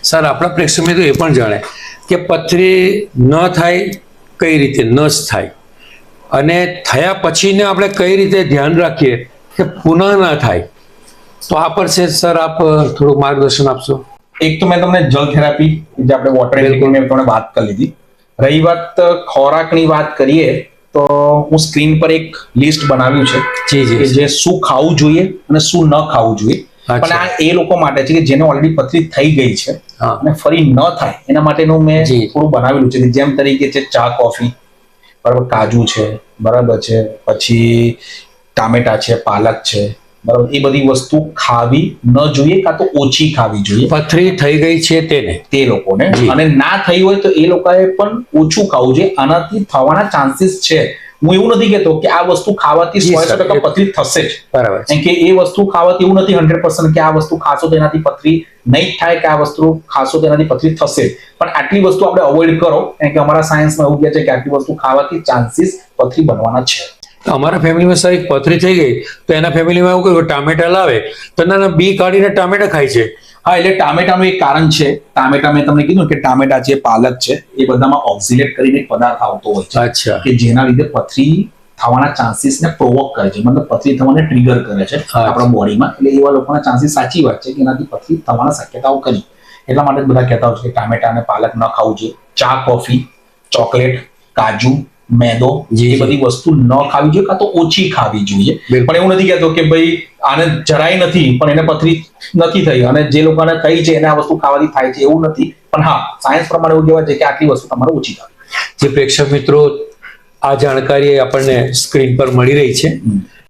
Sir આપણા પ્રેક્ષક મિત્રો એ પણ જાણે કે પથરી ન થાય કઈ રીતે ન જ થાય અને થયા પછીને આપણે કઈ રીતે ધ્યાન રાખીએ કે પુનઃ ના થાય, તો આ પર છે સર આપ થોડું માર્ગદર્શન આપશો. એક તો મેં તમને જલ થેરાપી જે આપણે વોટર એન્ટિક મેં તમને વાત કરી લીધી. રહી વાત ખોરાકની વાત કરીએ તો હું સ્ક્રીન પર એક લિસ્ટ બનાવ્યું છે જી જી કે જે શું ખાવું જોઈએ અને શું ન ખાવું જોઈએ. પણ આ એ લોકો માટે છે કે જેને ઓલરેડી પથરી થઈ ગઈ છે અને ફરી ન થાય એના માટેનું મેં થોડું બનાવેલું છે. જેમ તરીકે છે ચા કોફી, બરાબર, કાજુ છે, બરાબર છે, પછી ટામેટા છે, પાલક છે, બરાબર, એ બધી વસ્તુ ખાવી ન જોઈએ કાં તો ઓછી ખાવી જોઈએ પથરી થઈ ગઈ છે તેને, તે લોકોને. અને ના થઈ હોય તો એ લોકોએ પણ ઓછું ખાવું જોઈએ. આનાથી થવાના ચાન્સીસ છે. હું એવું નથી કહેતો કે આ વસ્તુ ખાવાથી 100% પથરી થશે જ, બરાબર, કેમ કે એ વસ્તુ ખાવાથી એવું નથી 100% કે આ વસ્તુ ખાશો તો એનાથી પથરી નહીં થાય કે આ વસ્તુ ખાશો તો એનાથી પથરી થશે. પણ આટલી વસ્તુ આપણે અવોઇડ કરો, કેમ કે અમારા સાયન્સમાં એવું કહે છે કે આટલી વસ્તુ ખાવાથી ચાન્સીસ પથરી બનવાના છે. અમારા ફેમિલીમાં સર એક પથરી થઈ ગઈ તો એના ફેમિલીમાં એવું કહ્યું ટામેટા લાવે તો ના બી કાઢીને ટામેટા ખાય છે. હા, એટલે ટામેટાનું એક કારણ છે. ટામેટા મેં તમને કીધું કે ટામેટા છે, પાલક છે, એ બધામાં ઓક્ઝિલેટ કરીને એક પદાર્થ આવતો હોય છે. અચ્છા. કે જેના લીધે પથરી થવાના ચાન્સીસ ને પ્રોવોક કરે છે, મતલબ પથરી થવાને ટ્રિગર કરે છે આપણા બોડીમાં. એટલે એવા લોકોના ચાન્સીસ સાચી વાત છે કે એનાથી પથરી થવાના શક્યતાઓ કરી. એટલા માટે જ બધા કહેતા હોય છે કે ટામેટા અને પાલક ન ખાવું જોઈએ. ચા, કોફી, ચોકલેટ, કાજુ, મેદો, એ બધી વસ્તુ ન ખાવી જોઈએ કાં તો ઓછી ખાવી જોઈએ. પણ એવું નથી કહેતો કે ભાઈ આને જરાય નથી પણ એને પથરી નથી થઈ અને જે લોકોને થઈ છે એને આ વસ્તુ ખાવાથી થાય છે, એવું નથી. પણ હા, સાયન્સ પ્રમાણે એવું કહેવાય છે કે આટલી વસ્તુ તમારે ઓછી ખાવી. જે પ્રેક્ષક મિત્રો આ જાણકારી આપણને સ્ક્રીન પર મળી રહી છે